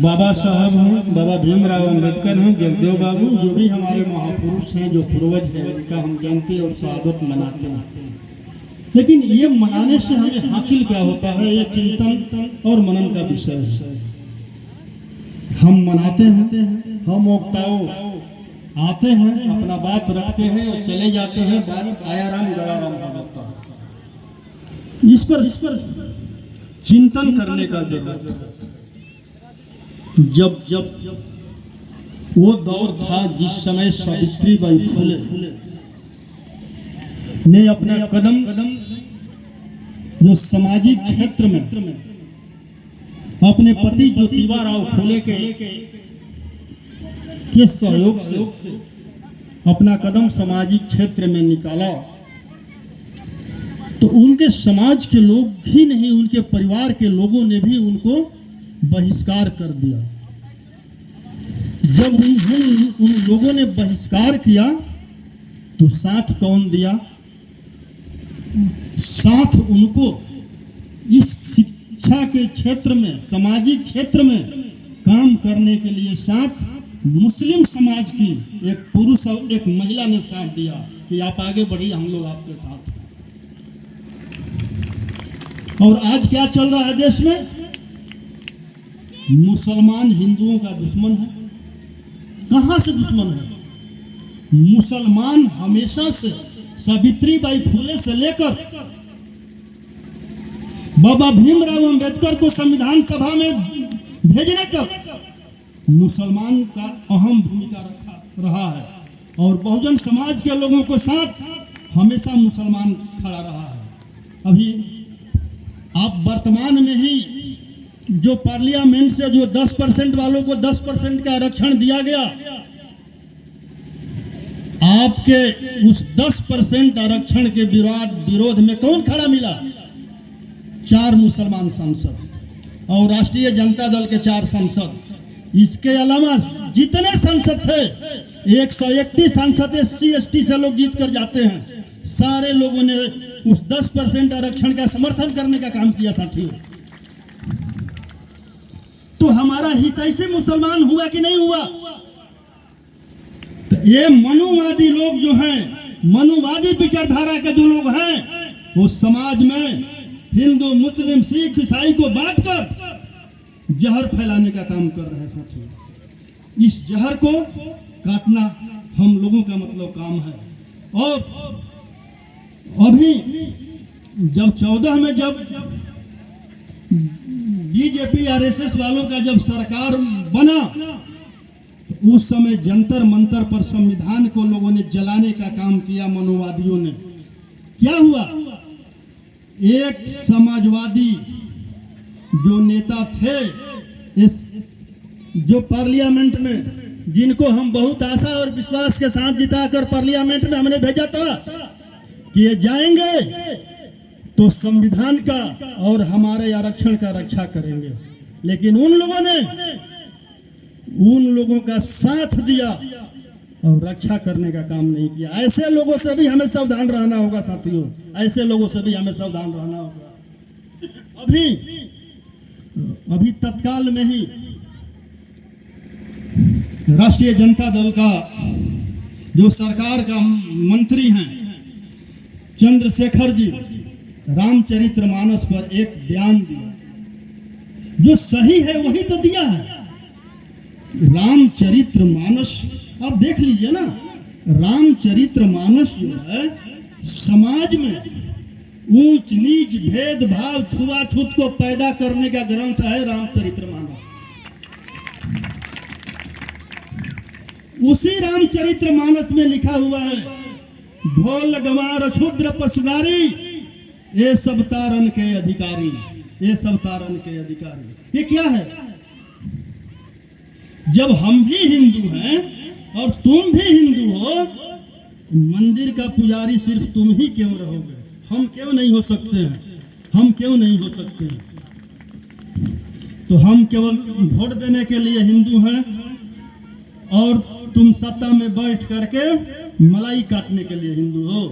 बाबा साहब हैं, बाबा भीमराव अम्बेडकर हैं, जगदेव बाबू, जो भी हमारे महापुरुष हैं, जो पूर्वज हैं, उनका हम जयंती और शहादत मनाते हैं। लेकिन ये मनाने से हमें हासिल क्या होता है, ये चिंतन और मनन का विषय है। हम मनाते हैं, हम वक्ताओं आते हैं, अपना बात रखते हैं और चले जाते हैं, बात आया राम गया राम होता है। इस पर चिंतन करने का जरूरत है। जब वो दौर था जिस समय सावित्रीबाई फुले ने अपना कदम जो सामाजिक क्षेत्र में अपने पति ज्योतिबा फुले के सहयोग से अपना कदम सामाजिक क्षेत्र में निकाला, तो उनके समाज के लोग ही नहीं, उनके परिवार के लोगों ने भी उनको बहिष्कार कर दिया। जब उन लोगों ने बहिष्कार किया तो साथ कौन दिया? साथ उनको इस शिक्षा के क्षेत्र में, सामाजिक क्षेत्र में काम करने के लिए साथ मुस्लिम समाज की एक पुरुष और एक महिला ने साथ दिया कि आप आगे बढ़िए, हम लोग आपके साथ हैं। और आज क्या चल रहा है देश में? मुसलमान हिंदुओं का दुश्मन है। कहां से दुश्मन है? मुसलमान हमेशा से सावित्रीबाई फुले से लेकर बाबा भीमराव अम्बेडकर को संविधान सभा में भेजने तक मुसलमान का अहम भूमिका रहा है, और बहुजन समाज के लोगों को साथ हमेशा मुसलमान खड़ा रहा है। अभी आप वर्तमान में ही जो पार्लियामेंट से जो 10% वालों को 10% का आरक्षण दिया गया, आपके उस 10% आरक्षण के विरोध में कौन खड़ा मिला? 4 मुसलमान सांसद और राष्ट्रीय जनता दल के 4 सांसद। इसके अलावा जितने सांसद थे, 131 सांसद SC ST से लोग जीत कर जाते हैं। सारे लोगों ने उस 10% आरक्षण का समर्थन करने का काम किया साथियों। तो हमारा हित ऐसे मुसलमान हुआ कि नहीं हुआ? तो ये मनुवादी लोग जो हैं, मनुवादी विचारधारा के जो लोग हैं, वो समाज में हिंदू, मुस्लिम, सिख, ईसाई को बांटकर जहर फैलाने का काम कर रहे हैं साथियों। इस जहर को काटना हम लोगों का मतलब काम है। और अभी जब 14 में जब बीजेपी RSS वालों का जब सरकार बना, तो उस समय जंतर मंतर पर संविधान को लोगों ने जलाने का काम किया, मनुवादियों ने। क्या हुआ? एक समाजवादी जो नेता थे, इस जो पार्लियामेंट में, जिनको हम बहुत आशा और विश्वास के साथ जिताकर पार्लियामेंट में हमने भेजा था कि ये जाएंगे तो संविधान का और हमारे आरक्षण का रक्षा करेंगे, लेकिन उन लोगों ने उन लोगों का साथ दिया और रक्षा करने का काम नहीं किया। ऐसे लोगों से भी हमें सावधान रहना होगा साथियों, ऐसे लोगों से भी हमें सावधान रहना होगा। अभी तत्काल में ही राष्ट्रीय जनता दल का जो सरकार का मंत्री हैं चंद्रशेखर जी, रामचरितमानस पर एक बयान दिया। जो सही है वही तो दिया है। रामचरितमानस आप देख लीजिए ना, रामचरितमानस जो है समाज में ऊंच नीच, भेदभाव, छुआछूत को पैदा करने का ग्रंथ है रामचरितमानस। उसी रामचरितमानस में लिखा हुआ है, ढोल गंवार क्षुद्र पशुगारी, ये सब तारन के अधिकारी, ये सब तारन के अधिकारी। ये क्या है? जब हम भी हिंदू हैं और तुम भी हिंदू हो, मंदिर का पुजारी सिर्फ तुम ही क्यों रहोगे? हम क्यों नहीं हो सकते हैं? हम क्यों नहीं हो सकते हैं? तो हम केवल वोट देने के लिए हिंदू हैं और तुम सत्ता में बैठ करके मलाई काटने के लिए हिंदू हो।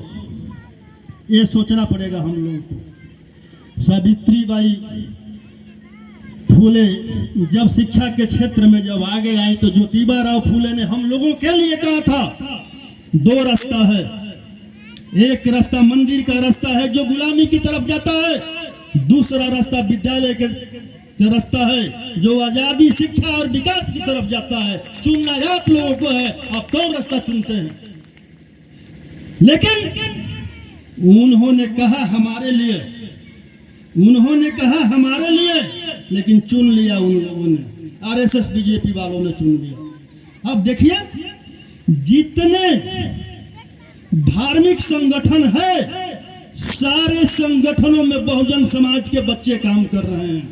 ये सोचना पड़ेगा हम लोगों को। सावित्रीबाई फूले जब शिक्षा के क्षेत्र में जब आगे आए तो ज्योतिबा राव फूले ने हम लोगों के लिए कहा था दो रास्ता है, एक रास्ता मंदिर का रास्ता है जो गुलामी की तरफ जाता है, दूसरा रास्ता विद्यालय के रास्ता है जो आजादी शिक्षा और विकास की तरफ जाता है। चुनना आप लोगों को है, आप कौन रास्ता चुनते हैं। लेकिन उन्होंने कहा हमारे लिए, लेकिन चुन लिया उन लोगों ने, आरएसएस बीजेपी वालों ने चुन लिया। अब देखिए जितने धार्मिक संगठन है सारे संगठनों में बहुजन समाज के बच्चे काम कर रहे हैं,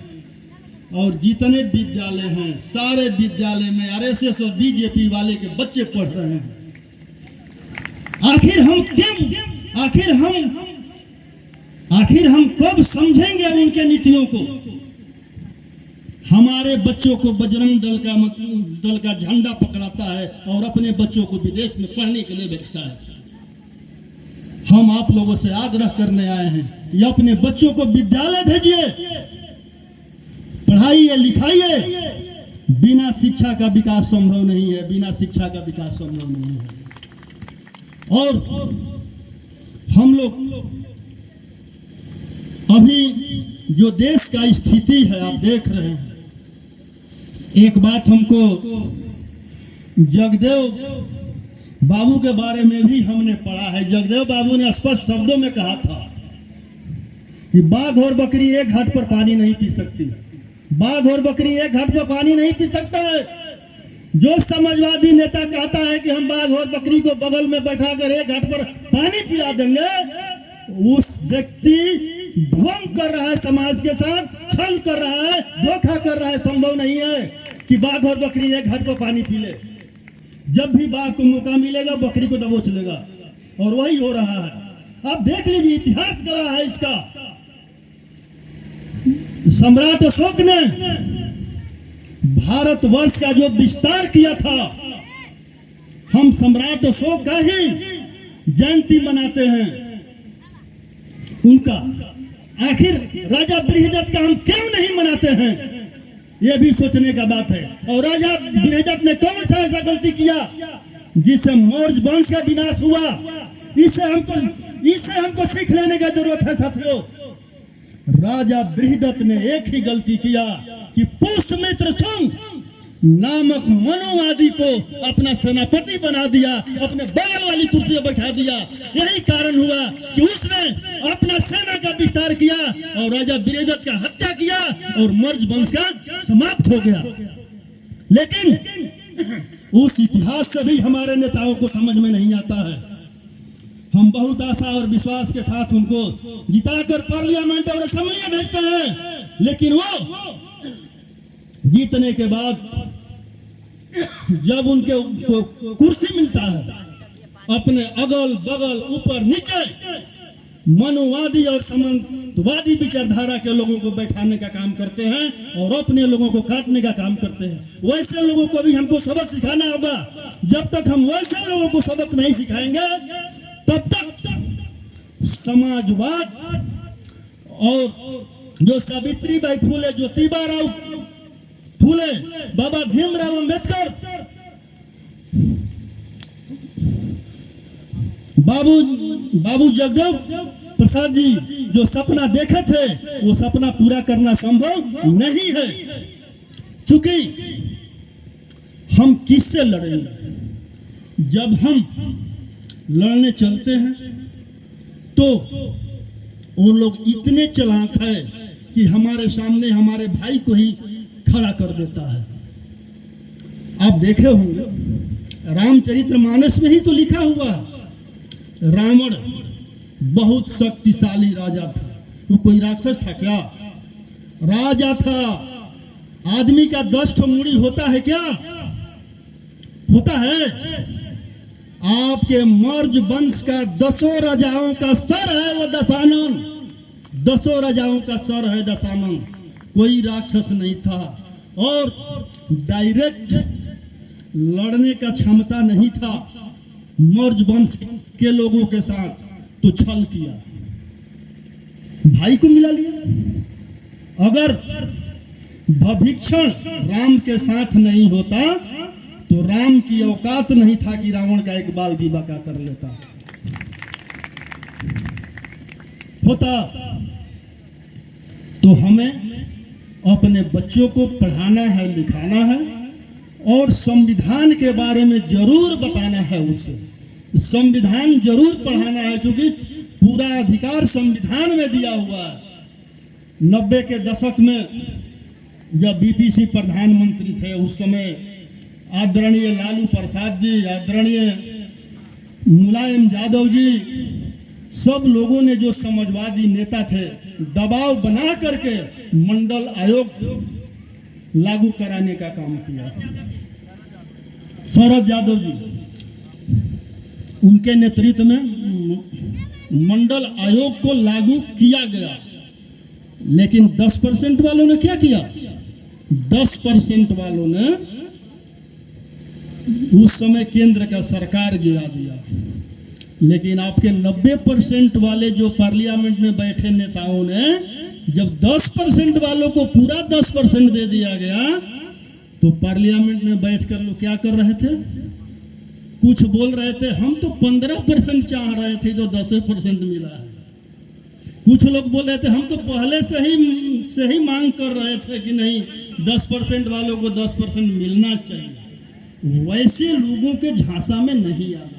और जितने विद्यालय हैं सारे विद्यालय में आरएसएस और बीजेपी वाले के बच्चे पढ़ रहे हैं। आखिर हम कब समझेंगे उनके नीतियों को। हमारे बच्चों को बजरंग दल का झंडा पकड़ाता है और अपने बच्चों को विदेश में पढ़ने के लिए भेजता है। हम आप लोगों से आग्रह करने आए हैं कि अपने बच्चों को विद्यालय भेजिए, पढ़ाइए लिखाइए। बिना शिक्षा का विकास संभव नहीं है, बिना शिक्षा का विकास संभव नहीं है। और हम लोग अभी जो देश का स्थिति है आप देख रहे हैं। एक बात हमको जगदेव बाबू के बारे में भी हमने पढ़ा है। जगदेव बाबू ने स्पष्ट शब्दों में कहा था कि बाघ और बकरी एक घाट पर पानी नहीं पी सकती, बाघ और बकरी एक घाट पर पानी नहीं पी सकता है। जो समाजवादी नेता कहता है कि हम बाघ और बकरी को बगल में बैठाकर एक घाट पर पानी पिला देंगे, उस व्यक्ति ढोंग कर रहा है, समाज के साथ छल कर रहा है, धोखा कर रहा है। संभव नहीं है कि बाघ और बकरी एक घाट पर पानी पी ले। जब भी बाघ को मौका मिलेगा बकरी को दबोच लेगा, और वही हो रहा है। आप देख लीजिए, इतिहास गवाह है इसका। सम्राट अशोक ने भारतवर्ष का जो विस्तार किया था, हम सम्राट अशोक का ही जयंती मनाते हैं उनका। आखिर राजा बृहदत्त का हम क्यों नहीं मनाते हैं, यह भी सोचने का बात है। और राजा बृहदत्त ने कौन सा ऐसा गलती किया जिससे मौर्य वंश का विनाश हुआ। इससे हमको सीख लेने की जरूरत है साथियों। राजा बृहदत्त ने एक ही गलती किया कि पुष्यमित्र सुंग नामक मनोवादी को अपना सेनापति बना दिया, अपने बगल वाली कुर्सी पर बैठा दिया। यही कारण हुआ कि उसने अपना सेना का विस्तार किया और राजा बृहदत्त का हत्या किया और मौर्य वंश का समाप्त हो गया। लेकिन उस इतिहास से भी हमारे नेताओं को समझ में नहीं आता है। हम बहुत आशा और विश्वास के साथ उनको जिताकर पार्लियामेंट और असेंबली में भेजते हैं, लेकिन वो जीतने के बाद जब उनके कुर्सी मिलता है, अपने अगल बगल ऊपर नीचे मनोवादी और सामंतवादी विचारधारा के लोगों को बैठाने का काम करते हैं और अपने लोगों को काटने का काम करते हैं। वैसे लोगों को भी हमको सबक सिखाना होगा। जब तक हम वैसे लोगों को सबक नहीं सिखाएंगे तब तक समाजवाद और जो सावित्रीबाई फूले, ज्योतिबा राव फूले, बाबा भीमराव अंबेडकर, बाबू जगदेव प्रसाद जी जो सपना देखे थे वो सपना पूरा करना संभव नहीं है। चूंकि हम किससे लड़ेंगे, जब हम लड़ने चलते हैं तो वो लोग इतने चालाक है कि हमारे सामने हमारे भाई को ही खड़ा कर देता है। आप देखे होंगे रामचरितमानस में ही तो लिखा हुआ है, रावण बहुत शक्तिशाली राजा था। वो कोई राक्षस था क्या? राजा था। आदमी का 10 ठो मूड़ी होता है क्या? होता है। आपके मौर्य वंश का 10 राजाओं का सर है वो दशानन, 10 राजाओं का सर है दशानन। कोई राक्षस नहीं था और डायरेक्ट लड़ने का क्षमता नहीं था। मौर्य वंश के लोगों के साथ तो छल किया, भाई को मिला लिया। अगर भभिक्षण राम के साथ नहीं होता तो राम की औकात नहीं था कि रावण का एक बाल भी बका कर लेता होता। तो हमें अपने बच्चों को पढ़ाना है, लिखाना है और संविधान के बारे में जरूर बताना है, उसे संविधान जरूर पढ़ाना है, क्योंकि पूरा अधिकार संविधान में दिया हुआ है। 90 के दशक में जब बीपीसी प्रधानमंत्री थे, उस समय आदरणीय लालू प्रसाद जी, आदरणीय मुलायम यादव जी, सब लोगों ने जो समाजवादी नेता थे दबाव बना करके मंडल आयोग लागू कराने का काम किया। शरद यादव जी, उनके नेतृत्व में मंडल आयोग को लागू किया गया, लेकिन 10% वालों ने क्या किया? 10% वालों ने उस समय केंद्र का सरकार गिरा दिया। लेकिन आपके 90% वाले जो पार्लियामेंट में बैठे नेताओं ने जब 10% वालों को पूरा 10% दे दिया गया, तो पार्लियामेंट में बैठकर लोग क्या कर रहे थे? कुछ बोल रहे थे, हम तो 15% चाह रहे थे, तो 10% मिला है। कुछ लोग बोल रहे थे, हम तो पहले से ही मांग कर रहे थे कि नहीं 10% वालों को 10% मिलना चाहिए। वैसे लोगों के झांसा में नहीं आना।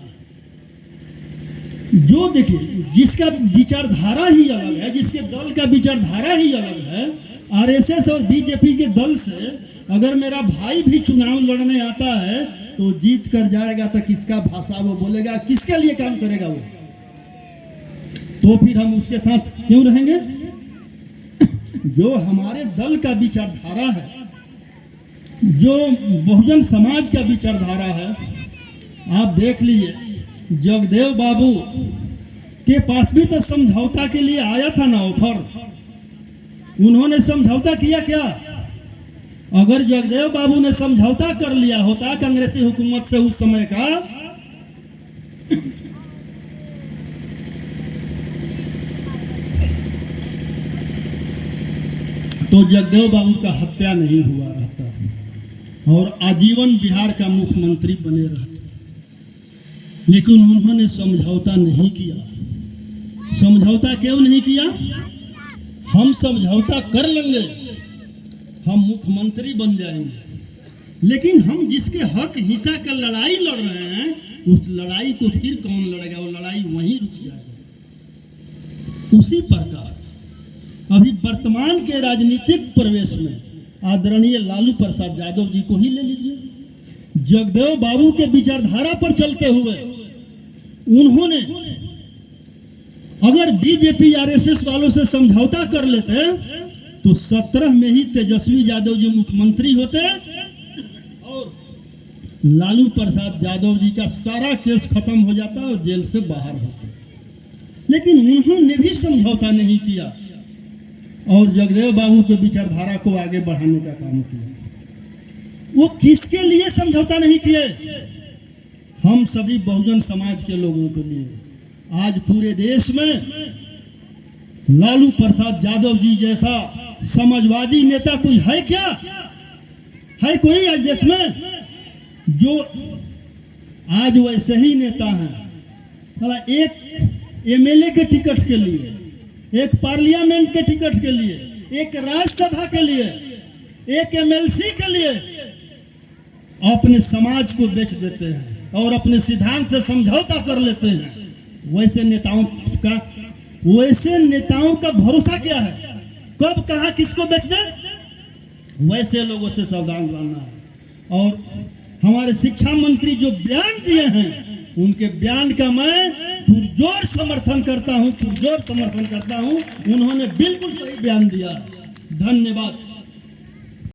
जो देखिए, जिसका विचारधारा ही अलग है, जिसके दल का विचारधारा ही अलग है, आरएसएस और बीजेपी के दल से अगर मेरा भाई भी चुनाव लड़ने आता है तो जीत कर जाएगा, तो किसका भाषा वो बोलेगा, किसके लिए काम करेगा वो? तो फिर हम उसके साथ क्यों रहेंगे? जो हमारे दल का विचारधारा है, जो बहुजन समाज का विचारधारा है, आप देख लीजिए, जगदेव बाबू के पास भी तो समझौता के लिए आया था ना ऑफर। उन्होंने समझौता किया क्या? अगर जगदेव बाबू ने समझौता कर लिया होता कांग्रेसी हुकूमत से उस समय का, तो जगदेव बाबू का हत्या नहीं हुआ रहता और आजीवन बिहार का मुख्यमंत्री बने रहते। लेकिन उन्होंने समझौता नहीं किया। समझौता क्यों नहीं किया? हम समझौता कर लेंगे, हम मुख्यमंत्री बन जाएंगे, लेकिन हम जिसके हक हिस्सा का लड़ाई लड़ रहे हैं, उस लड़ाई को फिर कौन लड़ेगा? वो लड़ाई वहीं रुक जाएगी। उसी प्रकार अभी वर्तमान के राजनीतिक प्रवेश में आदरणीय लालू प्रसाद यादव जी को ही ले लीजिए। जगदेव बाबू के विचारधारा पर चलते हुए उन्होंने अगर बीजेपी आरएसएस वालों से समझौता कर लेते तो 17 में ही तेजस्वी यादव जी मुख्यमंत्री होते और लालू प्रसाद यादव जी का सारा केस खत्म हो जाता और जेल से बाहर होते। लेकिन उन्होंने भी समझौता नहीं किया और जगदेव बाबू के विचारधारा को आगे बढ़ाने का काम किया। वो किसके लिए समझौता नहीं किए? हम सभी बहुजन समाज के लोगों के लिए। आज पूरे देश में लालू प्रसाद यादव जी जैसा समाजवादी नेता कोई है क्या? है कोई आज देश में? जो आज वैसे ही नेता हैं, एक एमएलए के टिकट के लिए, एक पार्लियामेंट के टिकट के लिए, एक राज्यसभा के लिए, एक एमएलसी के लिए अपने समाज को बेच देते हैं और अपने सिद्धांत से समझौता कर लेते हैं। वैसे नेताओं का भरोसा क्या है? कब कहां किसको बेच दे? वैसे लोगों से सावधान रहना है। और हमारे शिक्षा मंत्री जो बयान दिए हैं, उनके बयान का मैं पुरजोर समर्थन करता हूं, पुरजोर समर्थन करता हूं। उन्होंने बिल्कुल सही बयान दिया। धन्यवाद।